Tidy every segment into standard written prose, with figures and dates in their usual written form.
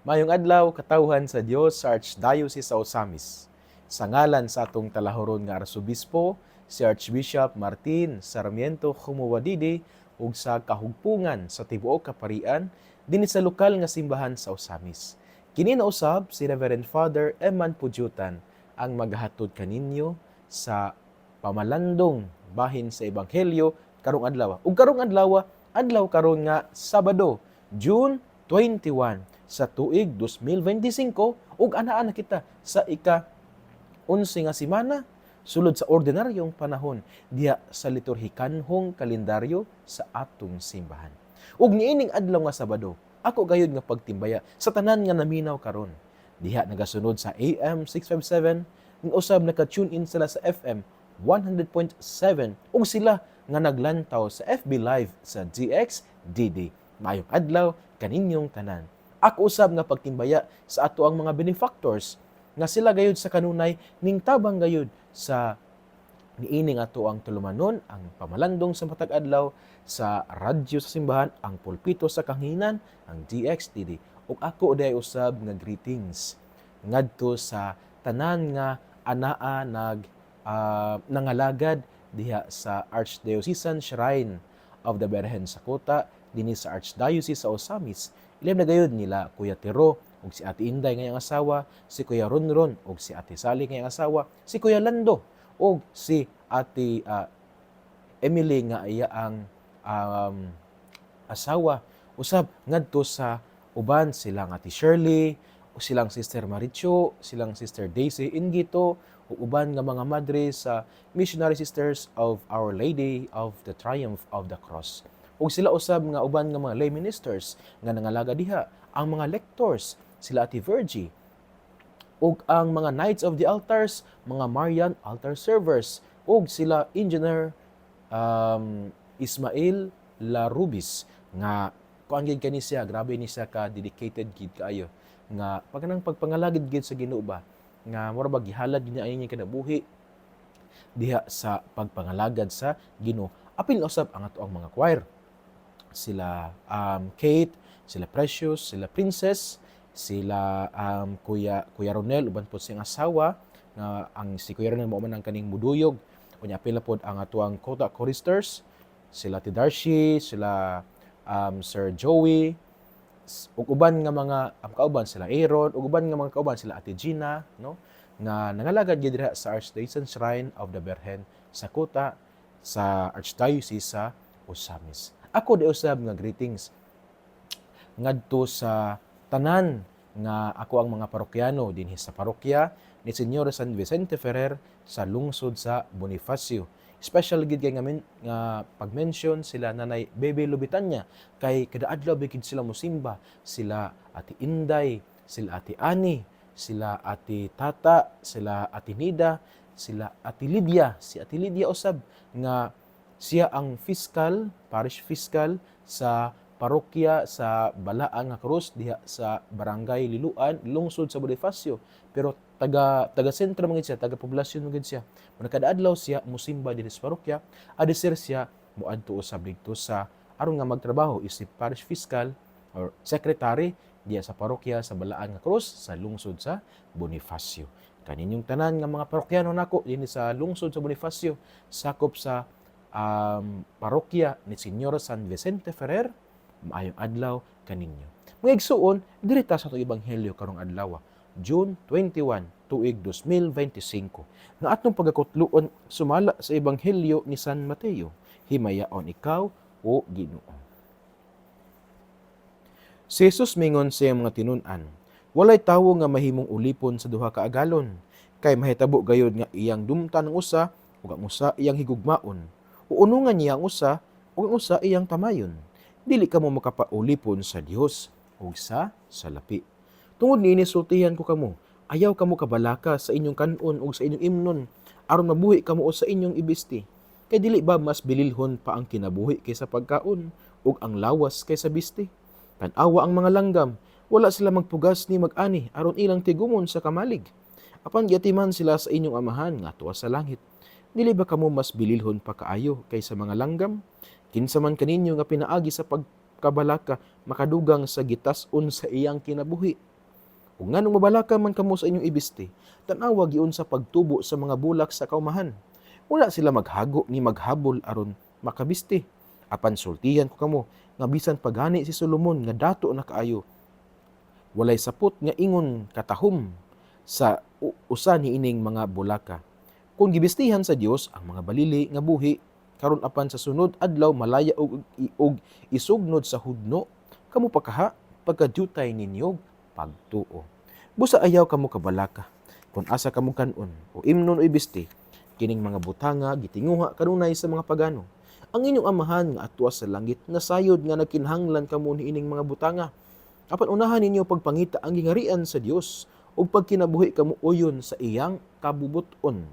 Mayong adlaw katawhan sa Dios sa Archdiocese sa Osamis. Sa ngalan sa atong talahuron nga Arsobispo, si Archbishop Martin Sarmiento Jumuwadidi ug sa kahugpungan sa tibuok kaparian dinhi sa lokal nga simbahan sa Osamis. Kini na usab si Reverend Father Eman Pudyutan ang maghatod kaninyo sa pamalandong bahin sa Ebanghelyo karong adlaw. Ug karong adlaw karon nga Sabado, June 21 sa tuig 2025 ug anaa na kita sa ika-11 nga semana sulod sa ordinaryong panahon diha sa liturhikanhong kalendaryo sa atong simbahan. Ug niining adlaw nga Sabado, ako gayud nga pagtimbaya sa tanan nga naminaw karon. Diha nagasunod sa AM 657 ug usab naka-tune in sila sa FM 100.7 ug sila nga naglantaw sa FB Live sa GXDD. Mayong adlaw kaninyong tanan. Ako usab nga pagtimbaya sa ato ang mga benefactors nga sila gayud sa kanunay ning tabang gayud sa niining ato ang tulumanon ang pamalandong sa matag adlaw sa radyo sa simbahan, ang pulpito sa kahanginan, ang GXDD. Ug ako uday usab nga greetings ngadto sa tanan nga anaa nangalagad diha sa Archdiocesan Shrine of the Virgen sa Kuta dinhi sa Archdiocese sa Osamis. Ilim na gayud nila Kuya Tiro ug si Ate Inday nga iyang asawa, si Kuya Ronron ug si Ate Sally nga iyang asawa, si Kuya Lando ug si Ate Emily nga iya ang asawa. Usab ngadto sa uban silang Ate Shirley, o silang Sister Maricho, silang Sister Daisy Ingito, ug uban nga mga madre sa Missionary Sisters of Our Lady of the Triumph of the Cross. Ug sila usab nga uban nga mga lay ministers nga nangalaga diha, ang mga lectors, sila Ate Virgie, ug ang mga Knights of the Altars, mga Marian altar servers, ug sila Engineer Ismail Larubis nga kuan gid kani siya, grabe ni siya ka dedicated gid kaayo nga pagkanang pagpangalagid gid sa Ginoo ba nga mura ba gihalad gid niya ayong kinabuhi diha sa pagpangalagad sa Ginoo. Apil na usab ang ato ang mga choir, sila Kate, sila Precious, sila Princess, sila Kuya Ronel uban po siyang asawa nga ang si Kuya Ronel mao man ang kaning muduyog. Unya apil na pod ang ato ang Kota choristers, sila Ti Darcy, sila Sir Joey, ug uban nga mga kauban sila Aaron, ug uban nga mga kauban sila Ate Gina, no? Nga nangalagad gid diha sa Archdiocese Shrine of the Virgen sa Kuta sa Archdiocese sa Osamis. Ako di usab nga greetings ngadto sa tanan nga ako ang mga parokyano dinhi sa parokya ni Señor San Vicente Ferrer sa lungsod sa Bonifacio. Special gid kay nga pag-mention sila Nanay Bebe Lubitanya kay kada adlaw bigid sila mosimba, sila Ate Inday, sila Ate Ani, sila Ate Tata, sila Ate Nida, sila Ate Lydia, si Ate Lydia usab nga siya ang fiscal, parish fiscal sa parokya sa Balaan nga Cruz diha sa Barangay Liluan, lungsod sa Bonifacio. Pero taga sentro man gid siya, taga poblasyon man gid siya. Muna kada adlaw siya musimba dinhi sa parokya, adisir siya moadto usab didto sa aron nga magtrabaho isip parish fiscal or secretary diya sa parokya sa Balaan nga Cruz sa lungsod sa Bonifacio. Kaninyong tanan nga mga parokyano nako dinhi sa lungsod sa Bonifacio sakop sa parokya ni Señor San Vicente Ferrer, maayong adlaw kaninyo. Mga igsuon, dirita sa itong ebanghelyo karong adlaw, June 21, tuig 2025. Nga atong pagkakutluon sumala sa ebanghelyo ni San Mateo. Himayaon ikaw o Ginoo. Si Jesus mingon sa mga tinun-an, walay tawo nga mahimong ulipon sa duha ka agalon, kay mahitabo gayud nga iyang dumta ng usa ug ang usa iyang higugmaon. Uunungan niya ang usa ug ang usa iyang tamayon. Dili kamo makapaulipon sa Dios ug sa salapi. Tungod niini sultihan ko kamo, ayaw kamo kabalaka sa inyong kanon ug sa inyong imnon aron mabuhi kamo sa inyong ibisti. Kay dili ba mas bililhon pa ang kinabuhi kaysa pagkaon ug ang lawas kaysa bisti? Tan-awa ang mga langgam, wala sila magpugas ni mag-ani aron ilang tigumon sa kamalig. Apan giatiman sila sa inyong amahan nga tuwa sa langit. Dili ba kamo mas bililhon pa kaayo kaysa mga langgam? Kinsa man kaninyo nga pinaagi sa pagkabalaka makadugang sa gitas-on sa iyang kinabuhi. Ug nganong mabalaka man kamo sa inyong ibiste, tan-awa giun sa pagtubo sa mga bulak sa kaumahan. Wala sila maghago ni maghabol aron makabiste. Apan sultihan ko kamo nga bisan pagani si Solomon nga dato na kaayo, walay sapot nga ingon katahom sa usa niining mga bulaka. Kung gibistihan sa Dios ang mga balili nga buhi, karon apan sa sunod adlaw malaya og isugnod sa hudno, kamo pakaha pagkadyutay ninyo pagtuo. Busa ayaw kamo kabalaka, kung asa kamo kanon o imnon o ibisti, kining mga butanga gitinguha kanunay sa mga pagano. Ang inyong amahan nga atwa sa langit nasayod nga nagkinahanglan kamo niining mga butanga. Apan unahan ninyo pagpangita ang gingarian sa Dios ug pagkinabuhi kamo uyon sa iyang kabubuton.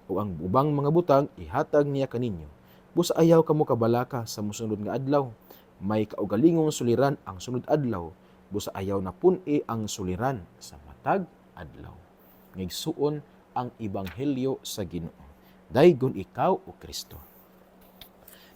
O ang ubang mga butang ihatag niya kaninyo. Busa ayaw kamo kabalaka sa mosunod nga adlaw. May kaugalingong suliran ang sunod adlaw. Busa ayaw na pun-i ang suliran sa matag adlaw. Ngigsuon ang ebanghelyo sa Ginoo. Daygon ikaw o Kristo.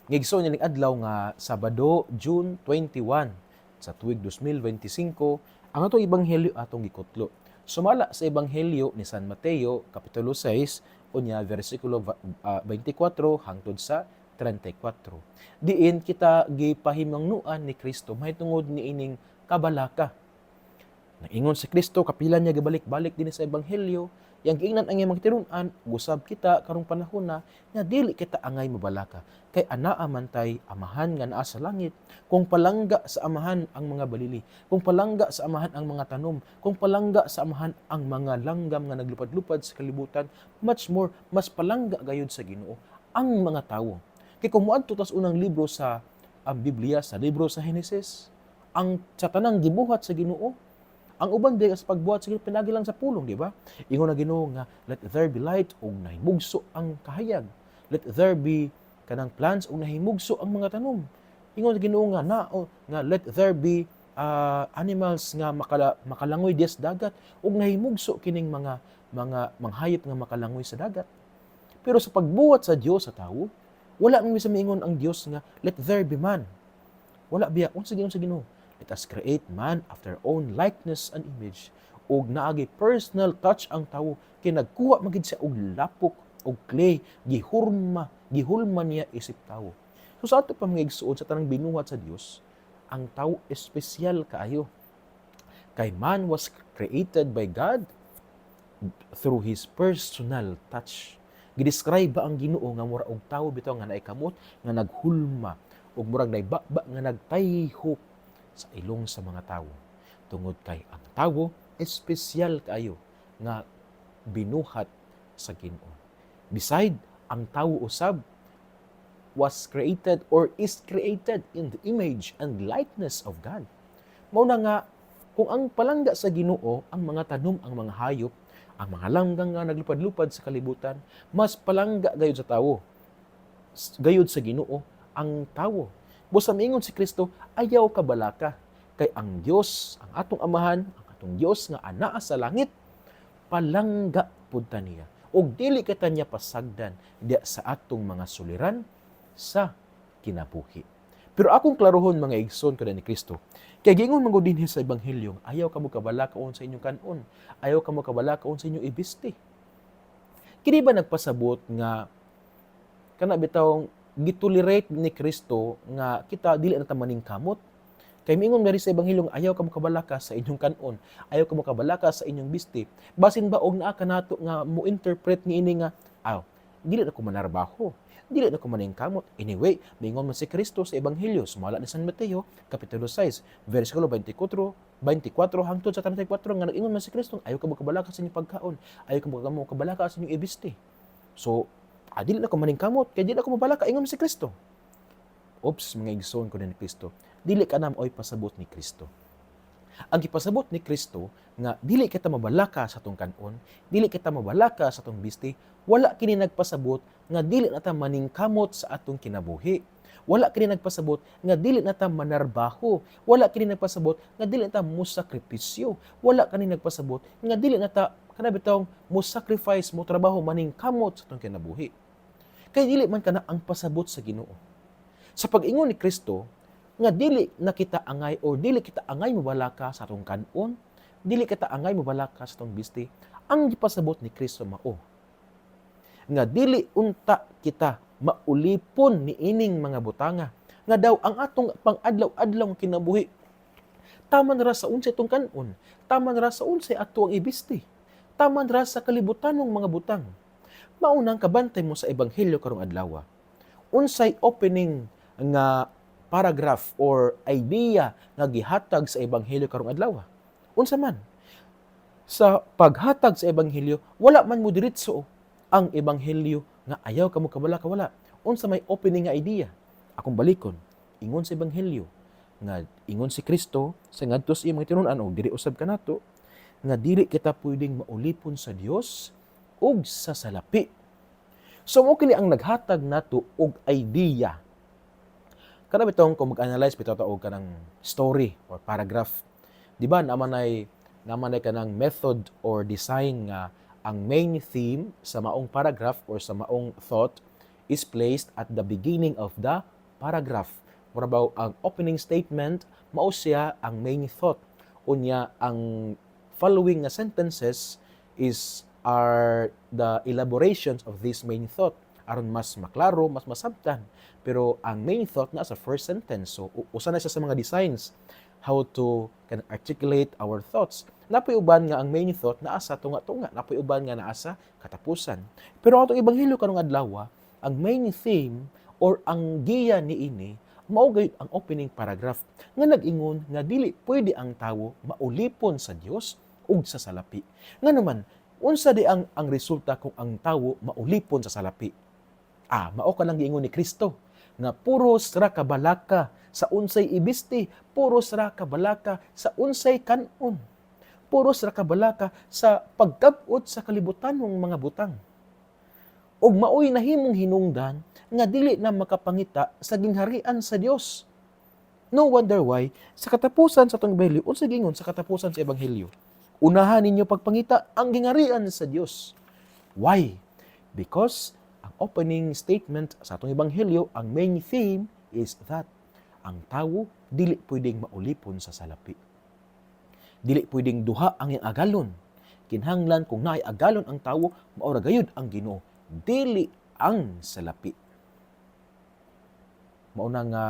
Ngigsuon ning adlaw nga Sabado, June 21 sa tuig 2025, ang atong ebanghelyo atong gikutlo. Sumala sa ebanghelyo ni San Mateo kapitulo 6 unya versikulo 24 hangtod sa 34. Diin kita gipahimangnuan ni Kristo mahitungod niining kabalaka. Naingon si Kristo kapila niya gibalik-balik din sa ebanghelyo, yang giingnan ang iyang mga tinunan, gusab kita karong panahon na nga dili kita angay mabalaka kay anaa man tay amahan nga naa sa langit. Kung palangga sa amahan ang mga balili, kung palangga sa amahan ang mga tanom, kung palangga sa amahan ang mga langgam nga naglupad-lupad sa kalibutan, much more mas palangga gayud sa Ginoo ang mga tawo. Kay kung moadto tas unang libro sa Biblia, sa libro sa Henesis, ang sa tanang gibuhat sa Ginoo, ang uban di sa pagbuhat sige pinagi lang sa pulong, di ba? Ingon na Ginoo nga let there be light ug nahimugso ang kahayag. Let there be kanang plants ug nahimugso ang mga tanom. Ingon na Ginoo nga nga let there be animals nga makalangoy dias dagat ug nahimugso kining mga manghayop nga makalangoy sa dagat. Pero sa pagbuhat sa Dios sa tawo, wala man bisa miingon ang Dios nga let there be man. Wala biya unsa sa Ginoo. Let us create man after our own likeness and image. Og naagi personal touch ang tawo kay nagkuha magid siya og lapok og clay, gihulma niya isip tawo. So sa ato pa mga igsuon sa tanang binuhat sa Dios, ang tawo espesyal kaayo. Kay man was created by God through His personal touch. Gidescribe ba ang Ginoo nga mura og tawo bitaw nga naay kamot nga naghulma ug murag naibaba nga nagtayhop sa ilong sa mga tawo. Tungod kay ang tawo espesyal kaayo nga binuhat sa Ginoo. Beside, ang tawo usab was created or is created in the image and likeness of God. Mao na nga kung ang palangga sa Ginoo ang mga tanom, ang mga hayop, ang mga langgang nga naglupad-lupad sa kalibutan, mas palangga gayud sa tawo. Gayud sa Ginoo ang tawo. Busa miingon si Kristo, ayaw kabalaka kay ang Dios, ang atong amahan, ang atong Dios nga anaa sa langit, palangga pud ta niya. Og dili kita niya pasagdan diya sa atong mga suliran sa kinabuhi. Pero akong klarohon mga igsoon kada ni Kristo, kay gingon man gud dinhi sa ebanghelyo, ayaw kamo kabalakaon sa inyong kanon, ayaw kamo kabalakaon sa inyong ibiste. Kini ba nagpasabot nga kana bitawng gitolerate ni Kristo nga kita dili na ta maningkamot? Kay miingon diri sa ebanghelyo ayaw kamo kabalaka sa inyong kanon, ayaw kamo kabalaka sa inyong biste. Basin ba og naa kanato nga mo interpret niini nga dili na ko manarbaho, dili na ko maningkamot. Anyway, miingon man si Kristo sa ebanghelyo sumala ni San Mateo kapitulo 6 versikulo 24 hangtod sa 34 nga nag-ingon man si Kristo ayaw kamo kabalaka sa inyong pagkaon, ayaw kamo kabalaka sa inyong ibiste. So dili na ko maningkamot, kaya dili na ko mabalaka, ingon si Kristo. Oops, mga igsoon ko na ni Kristo. Dili ka na mo'y pasabot ni Kristo. Ang ipasabot ni Kristo, nga dili kita mabalaka sa tong kanon, dili kita mabalaka sa tong biste, wala kini nagpasabot, nga dili na ta maningkamot sa atong kinabuhi. Wala kini nagpasabot, nga dili na ta manarbaho. Wala kini nagpasabot, nga dili na ta musakripisyo. Wala kini nagpasabot, nga dili na ta kana bitawng mo sacrifice mo trabaho maningkamot sa tong kinabuhi. Kay dili man kana ang pasabot sa Ginoo. Sa pag-ingon ni Kristo nga dili na kita angay o dili kita angay mabalaka sa atong kanon, dili kita angay mobalaka sa tong bisti. Ang gipasabot ni Kristo mao nga dili unta kita maulipon ni ining mga butanga nga daw ang atong pang-adlaw-adlaw kinabuhi taman ra sa unsay tong kanon, taman ra sa unsay ato ang ibisti, taman ra sa kalibutanong mga butang. Maunang kabantay mo sa ebanghelyo karong adlaw. Unsay opening nga paragraph or idea nga gihatag sa ebanghelyo karong adlaw? Unsa man? Sa paghatag sa ebanghelyo, wala man mo diretso ang ebanghelyo nga ayaw kamo kabalaka wala. Unsa may opening nga idea? Akong balikon, ingon sa ebanghelyo nga ingon si Kristo sa ngadto sa iyang mga tinun-an og diri usab kanato nga dili kita pwedeng maulipon sa Dios ug sa salapi. So mo kini ang naghatag nato og idea. Kada bitong kung mag-analyze bitaw ta og kanang story or paragraph, di ba naman ay kanang method or design nga ang main theme sa maong paragraph or sa maong thought is placed at the beginning of the paragraph. Mura ba ang opening statement mao siya ang main thought. Unya ang following nga sentences are the elaborations of this main thought aron mas maklaro, mas masabtan. Pero ang main thought na sa first sentence. So usa na siya sa mga designs how to can articulate our thoughts. Napoy uban nga ang main thought naa sa tunga-tunga, napoy uban nga naa sa katapusan. Pero atong ebanghelyo karong adlaw, ang main theme or ang giya niini mao gayud ang opening paragraph nga nag-ingon nga dili pwede ang tawo maulipon sa Dios ug sa salapi. Nga naman, unsa di ang resulta kung ang tawo maulipon sa salapi? Mao ka lang giingon ni Kristo nga puros ra kabalaka sa unsay ibisti, puros ra kabalaka sa unsay kanon, puros ra kabalaka sa pagkab-ot sa kalibutanong mga butang. Ug maoy nahimong hinungdan nga dili na makapangita sa gingharian sa Dios. No wonder why sa katapusan sa tong ebanghelyo, unsa gingon sa katapusan sa ebanghelyo? Unahan ninyo pagpangita ang gingharian sa Dios. Why? Because ang opening statement sa atong ebanghelyo, ang main theme is that ang tawo dili pwedeng maulipon sa salapi. Dili pwedeng duha ang iyang agalon. Kinahanglan kung naay agalon ang tawo, mao ra gayud ang Ginoo. Dili ang salapi. Mauna nga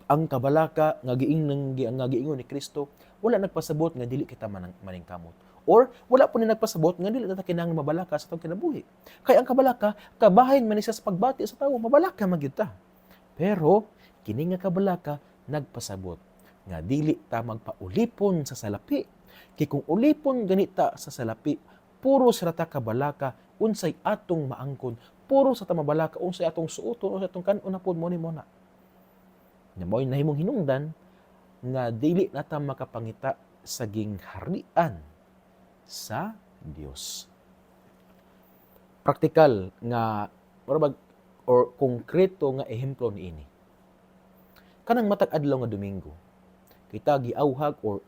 ang kabalaka nga giingon ni Kristo wala nagpasabot nga dili kita maningkamot. Or wala po ni nagpasabot nga dili ta kinahanglan mabalaka sa atong kinabuhi. Kay ang kabalaka kabahin man siya sa pagbati sa tawo, mabalaka man gyud ta. Pero kini nga kabalaka nagpasabot nga dili ta magpaulipon sa salapi. Kay kung ulipon ganita sa salapi, puro sa ta kabalaka unsay atong maangkon, puro sa ta mabalaka unsay atong suoton, unsay atong kanon na pod mo ni mona. Nya mo'y nahimong hinungdan nga dili na ta makapangita sa gingharian sa Dios. Praktikal nga or konkreto nga ehemplo niini. Kanang matag adlaw nga Domingo, kita giawhag or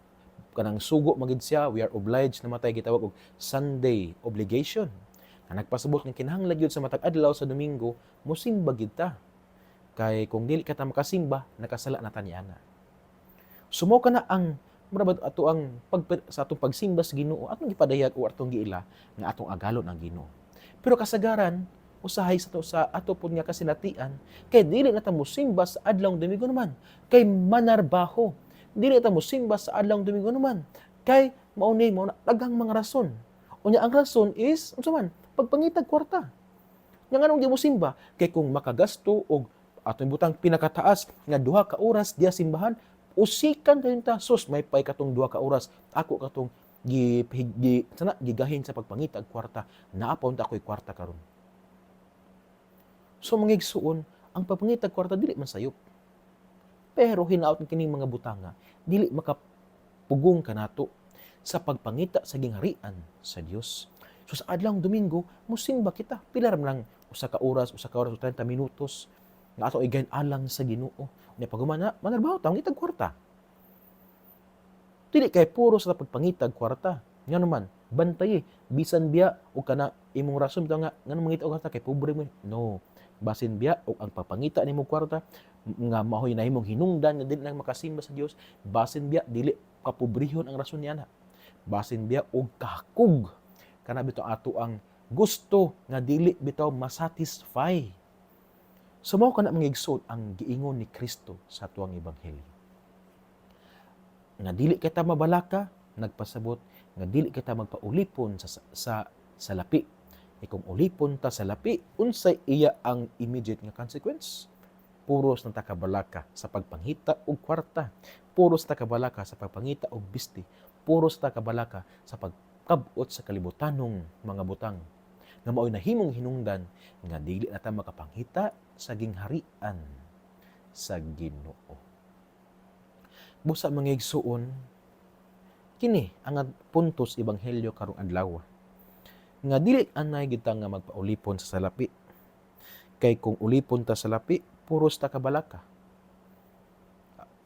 kanang sugo magid siya, we are obliged na matay gitawag og Sunday obligation. Nga nagpasabot nga kinahanglan gyud sa matag adlaw sa Domingo, mosimba gid ta. Kay kung dili ka ta makasimba, nakasala na ta niana. Sumo ka na ang murabad ato ang sa atong pagsimba sa Ginoo, atong gipadayag o atong giila nga atong agalon ang Ginoo. Pero kasagaran usahay sa ato pud nga kasinatian, kay dili na ta mosimba sa adlaw Domingo naman, kay manarbaho. Dili ta mosimba sa adlaw Domingo naman, kay mao na daghang mga rason. Unya ang rason is unsa man, pagpangitag kwarta. Nya nganong di mo simba? Kay kung makagasto og atong butang pinakataas nga 2 ka oras diya simbahan, usikan kayon ta, sus may pay katong 2 ka oras, ako katong gigahin sa pagpangitag kwarta, naapon ta ako'y kwarta karon. So mangigsuon, ang pagpangitag kwarta dili man sayop. Pero hinaot kining mga butanga, dili makapugong kanato sa pagpangita sa gingharian sa Dios. So sa adlawng Domingo, mosimba kita. Pila ra lang 1 ka oras, 1 ka oras, 30 minutos nga ato igayon alang sa Ginoo. Nya pagumana, manarbaho ta, ngitag kwarta. Dili kay puro sa pagpangitag kwarta. Nga naman, bantay bisan biya o kana imong rason bitaw nga nganong mangita og kwarta kay pobre mo. No, basin biya o ang pagpangita nimo kwarta nga mahoy nahimong hinungdan nga dili nang makasimba sa Dios, basin biya dili kapobrehon ang rason niya na. Basin biya og kahakog kana bitaw ato ang gusto nga dili bitaw masatisfy. So mao kana mga igsoon ang giingon ni Kristo sa atuang ebanghelyo. Nga dili kita mabalaka, nagpasabot nga dili kita magpaulipon sa lapi. Kung ulipon ta sa lapi, unsay iya ang immediate nga consequence? Puros na takabalaka sa pagpangita og kwarta. Puros takabalaka sa pagpangita og bisti. Puros takabalaka sa pagkabot sa kalibutanong mga butang. Nga mao'y nahimong hinungdan nga dili na ta makapangita sa gingharian sa Ginoo. Busa mga igsuon, kini ang puntos ebanghelyo karong adlaw. Nga dili anay kita nga magpaulipon sa salapi. Kay kung ulipon ta sa salapi, puros ta kabalaka.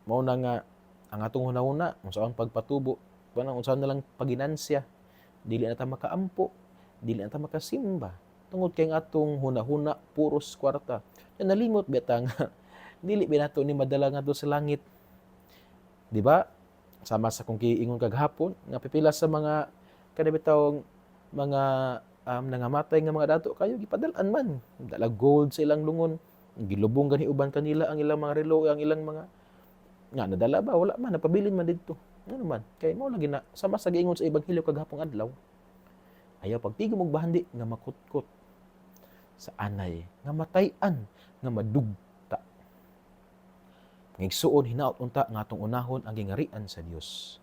Mao na nga ang atong hunahuna, unsaon pagpatubo, unsaon na lang paginansya, dili na ta makaampo, dili na ta makasimba. Tungod kay ang atong hunahuna puros kwarta. Yan nalimot beta nga dili binato ni madala nga sa langit. Di ba? Sama sa kung kiingon kagahapon, nga pipila sa mga kanabitawng mga nangamatay nga mga dato kayo gipadalan man. Dala gold sa ilang lungon, gilubong gani uban kanila ang ilang mga relo, ang ilang mga nga nadala ba wala man napabilin man didto. Ano man kay mao lagi na sama sa giingon sa ebanghelyo kagahapon adlaw. Ayaw pagtigom og bahandi nga makutkot sa anay nga matay-an nga madugta. Ngigsuon hinaot unta nga atong unahon ang gingarian sa Dios.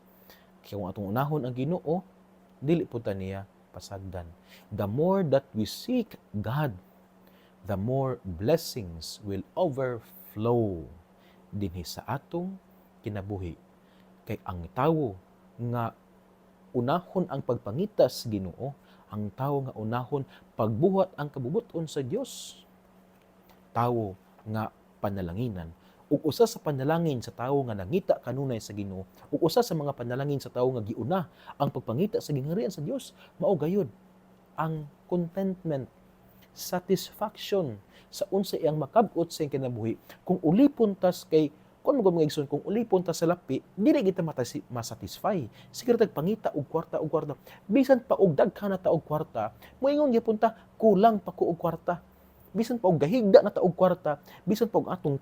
Kaya kung atong unahon ang Ginoo, dili pud ta niya pasagdan. The more that we seek God, the more blessings will overflow dinhi sa atong kinabuhi. Kay ang tawo nga unahon ang pagpangita sa Ginoo, ang tawo nga unahon pagbuhat ang kabubuton sa Dios. Tawo nga panalanginan. Ug usa sa panalangin sa tawo nga nangita kanunay sa Ginoo, ug usa sa mga panalangin sa tawo nga giuna ang pagpangita sa gingharian sa Dios, mao gayud ang contentment, satisfaction sa unsa iyang makab-ot sa iyang kinabuhi. Kung ulipon tas kay kung mga igsoon, kung ulipon ta sa lapi, dili kita masatisfy. Sige tag pangita og kwarta. Bisan pa og daghan na ta og kwarta, moingon gyapon ta kulang pa ko og kwarta. Bisan pa og gahigda na ta og kwarta, bisan pa og atong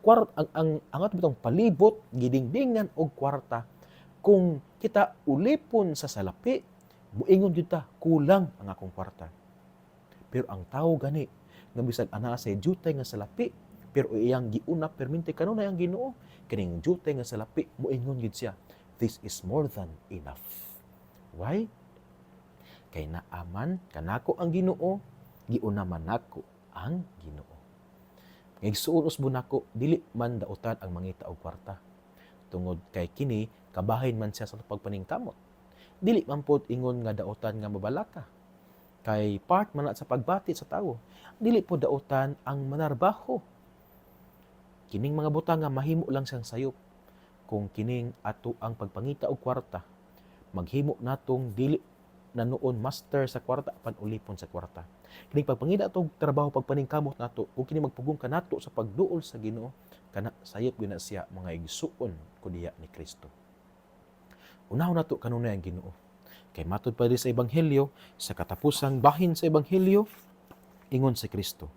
ang atong bitong palibot gidingdingan og kwarta. Kung kita ulipon sa salapi, moingon gyud ta kulang ang akong kwarta. Pero ang tao gani nga bisag ana sa jutay nga salapi, pero iyang giuna permente kanunay ang Ginoo, kining jutay nga salapi moingon gyud siya, this is more than enough. Why? Kay naaman kanako ang Ginoo, giuna man nako ang Ginoo. Ngigsuon usbon nako dili man daotan ang mangita og kwarta. Tungod kay kini kabahin man siya sa pagpaningkamot. Dili man pod ingon nga daotan nga mabalaka. Kay part man sa pagbati sa tawo. Dili pod daotan ang manarbaho. Kining mga butang nga mahimo lang siyang sayop. Kung kining ato ang pagpangita og kwarta, maghimo natong dili na noon master sa kwarta panulipon sa kwarta. Kining pagpangita atong trabaho pagpaningkamot nato ug kini magpugong kanato sa pagduol sa Ginoo, kana sayop gyud na siya mga igsuon kudiya ni Kristo. Unahon nato kanunay ang Ginoo. Kay matud pa sa ebanghelyo, sa katapusang bahin sa ebanghelyo, ingon si Kristo,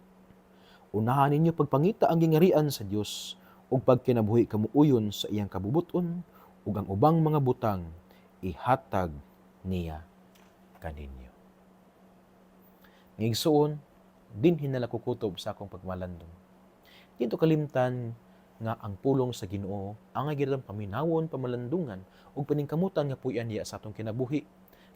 unahan ninyo pagpangita ang gingarian sa Dios ug pagkinabuhi kamuuyon sa iyang kabubuton ug ang ubang mga butang ihatag niya kaninyo. Ngigsuon, din hinalakukutob sa akong pagmalandong. Dito kalimtan nga ang pulong sa Ginoo ang agiran paminawon, pamalandungan ug paningkamutan nga puy-an niya sa atong kinabuhi.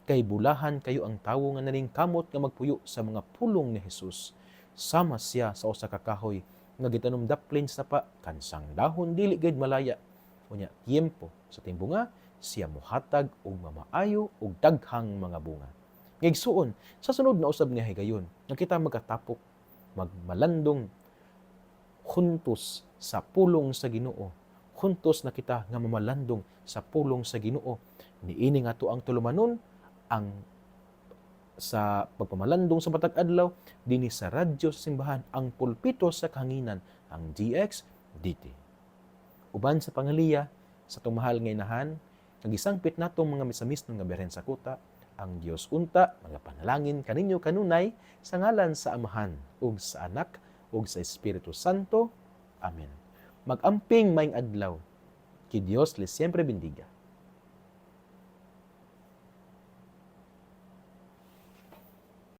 Kay bulahan kayo ang tawo nga naningkamot nga magpuyo sa mga pulong ni Hesus. Sama siya sa usa ka kahoy nga gitanom daplin sa pa kansang dahon dili gid malaya. Unya tiempo sa timbunga siya mohatag og mamaayo ug daghang mga bunga. Ngigsuon, sa sunod na usab nga higayon, nga kita magkatapok, magmalandong huntos sa pulong sa Ginoo. Huntos na kita nga mamalandong sa pulong sa Ginoo. Niini nga to ang tulumanon ang sa pagpamalandong sa matag adlaw dinhi sa radyo sa simbahan, ang pulpito sa kahanginan, ang DXDT. Uban sa pangaliya sa tumahal nga inahan, Nagisangpit natong mga misamisno nga beren sa kuta, ang Dios unta, mga panalangin kaninyo kanunay, sa ngalan sa Amahan, ug sa Anak, ug sa Espiritu Santo. Amen. Mag-amping maayong adlaw. Que Dios les siempre bendiga.